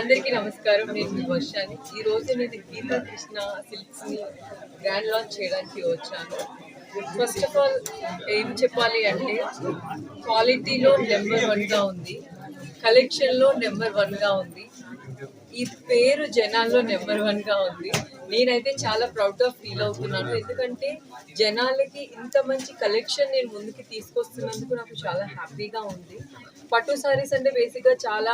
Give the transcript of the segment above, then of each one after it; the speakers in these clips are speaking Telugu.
అందరికీ నమస్కారం. నేను మీ వర్షాని. ఈ రోజు నేను గీతా కృష్ణ సిల్క్స్ ని గ్రాండ్ లాంచ్ చేయడానికి వచ్చాను. ఫస్ట్ ఆఫ్ ఆల్ ఏం చెప్పాలి అంటే క్వాలిటీలో నెంబర్ 1గా ఉంది, కలెక్షన్లో నెంబర్ 1గా ఉంది, ఈ పేరు జనాల్లో నెంబర్ 1గా ఉంది. నేనైతే చాలా ప్రౌడ్గా ఫీల్ అవుతున్నాను. ఎందుకంటే జనాలకి ఇంత మంచి కలెక్షన్ నేను ముందుకు తీసుకొస్తున్నందుకు నాకు చాలా హ్యాపీగా ఉంది. పట్టు సారీస్ అంటే బేసిక్గా చాలా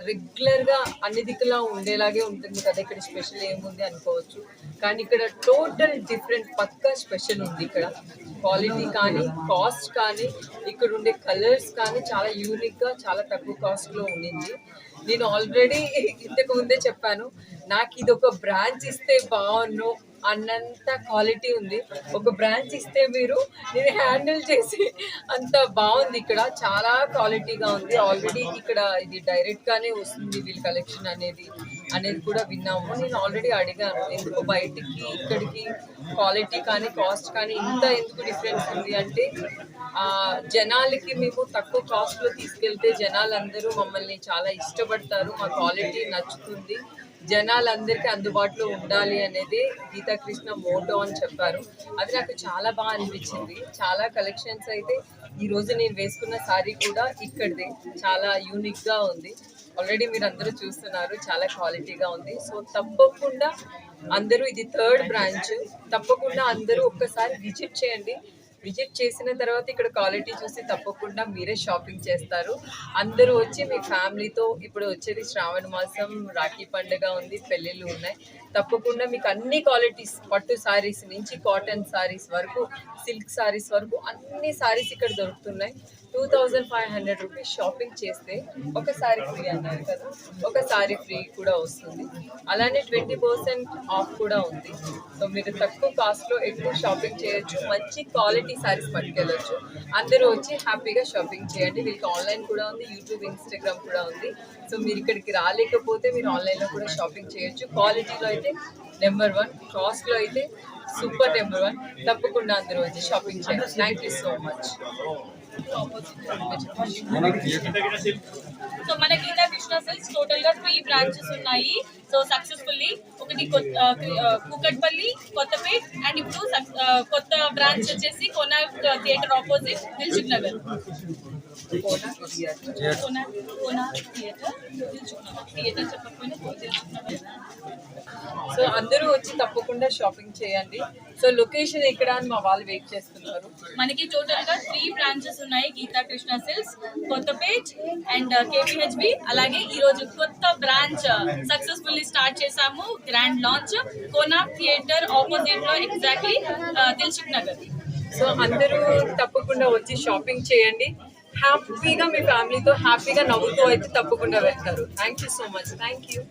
రెగ్యులర్గా అన్ని దిక్కులా ఉండేలాగే ఉంటుంది కదా, ఇక్కడ స్పెషల్ ఏముంది అనుకోవచ్చు. కానీ ఇక్కడ టోటల్ డిఫరెంట్, పక్కా స్పెషల్ ఉంది. ఇక్కడ క్వాలిటీ కానీ, కాస్ట్ కానీ, ఇక్కడ ఉండే కలర్స్ కానీ చాలా యూనిక్గా, చాలా తక్కువ కాస్ట్లో ఉండింది. నేను ఆల్రెడీ ఇంతకు ముందే చెప్పాను, నాకు ఇది ఒక బ్రాంచ్ ఇస్తే బాగున్ను అన్నంత క్వాలిటీ ఉంది. ఒక బ్రాంచ్ ఇస్తే మీరు నేను హ్యాండిల్ చేసి అంత బాగుంది. ఇక్కడ చాలా క్వాలిటీగా ఉంది. ఆల్రెడీ ఇక్కడ ఇది డైరెక్ట్గానే వస్తుంది వీళ్ళ కలెక్షన్ అనేది కూడా విన్నాము. నేను ఆల్రెడీ అడిగాను, ఎందుకు బయటికి ఇక్కడికి క్వాలిటీ కానీ కాస్ట్ కానీ ఇంత ఎందుకు డిఫరెన్స్ ఉంది అంటే, జనాలకి మేము తక్కువ కాస్ట్లో తీసుకెళ్తే జనాలందరూ మమ్మల్ని చాలా ఇష్టపడతారు, మా క్వాలిటీ నచ్చుతుంది, జనాలందరికీ అందుబాటులో ఉండాలి అనేది గీతా కృష్ణ మోటో అని చెప్పారు. అది నాకు చాలా బాగా అనిపించింది. చాలా కలెక్షన్స్ అయితే ఈరోజు నేను వేసుకున్న సారీ కూడా ఇక్కడిదే, చాలా యూనిక్గా ఉంది. ఆల్రెడీ మీరు అందరూ చూస్తున్నారు, చాలా క్వాలిటీగా ఉంది. సో తప్పకుండా అందరూ, ఇది 3rd బ్రాంచ్, తప్పకుండా అందరూ ఒక్కసారి విజిట్ చేయండి. విజిట్ చేసిన తర్వాత ఇక్కడ క్వాలిటీ చూసి తప్పకుండా మీరే షాపింగ్ చేస్తారు. అందరూ వచ్చి మీ ఫ్యామిలీతో, ఇప్పుడు వచ్చేది శ్రావణ మాసం, రాఖీ పండుగ ఉంది, పెళ్ళిళ్ళు ఉన్నాయి, తప్పకుండా మీకు అన్ని క్వాలిటీస్, పట్టు సారీస్ నుంచి కాటన్ సారీస్ వరకు, సిల్క్ సారీస్ వరకు అన్ని సారీస్ ఇక్కడ దొరుకుతున్నాయి. 2500 రూపీస్ షాపింగ్ చేస్తే ఒక సారీ ఫ్రీ అన్నారు కదా, ఒక సారీ ఫ్రీ కూడా వస్తుంది. అలానే 20% ఆఫ్ కూడా ఉంది. సో మీరు తక్కువ కాస్ట్లో ఎక్కువ షాపింగ్ చేయొచ్చు, మంచి క్వాలిటీ సారీస్ పట్టుకెళ్ళొచ్చు. అందరూ వచ్చి హ్యాపీగా షాపింగ్ చేయండి. వీళ్ళకి ఆన్లైన్ కూడా ఉంది, యూట్యూబ్, ఇన్స్టాగ్రామ్ కూడా ఉంది. సో మీరు ఇక్కడికి రాలేకపోతే మీరు ఆన్లైన్లో కూడా షాపింగ్ చేయొచ్చు. క్వాలిటీలో అయితే నెంబర్ 1, కాస్ట్లో అయితే సూపర్ నెంబర్ 1. తప్పకుండా అందరూ వచ్చి షాపింగ్ చేయండి. Thank you so much. So మన గీతా కృష్ణ సిల్క్స్ టోటల్ గా 3 బ్రాంచెస్ ఉన్నాయి. సో సక్సెస్ఫుల్లీ ఒకటి కూకట్పల్లి, కొత్తపేట్, అండ్ ఇప్పుడు కొత్త బ్రాంచ్ వచ్చేసి Konark theatre opposite, Dilsukh Nagar. So అందరూ వచ్చి తప్పకుండా షాపింగ్ చేయండి. సో లొకేషన్ ఎక్కడ అని మా వాళ్ళు వెయిట్ చేస్తున్నారు. మనకి టోటల్ గా 3 బ్రాంచెస్ ఉన్నాయి Geetha Krishna silks, Kothapet and KPHB. అలాగే ఈ రోజు కొత్త బ్రాంచ్ సక్సెస్ఫుల్లీ స్టార్ట్ చేసాము, grand launch, Konark theatre opposite లో, ఎగ్జాక్ట్లీ దిల్సుఖ్ నగర్. సో అందరూ తప్పకుండా వచ్చి షాపింగ్ చేయండి. హ్యాపీగా మీ ఫ్యామిలీతో హ్యాపీగా నవ్వుతూ అయితే తప్పకుండా వెళ్తారు. Thank you so much. Thank you.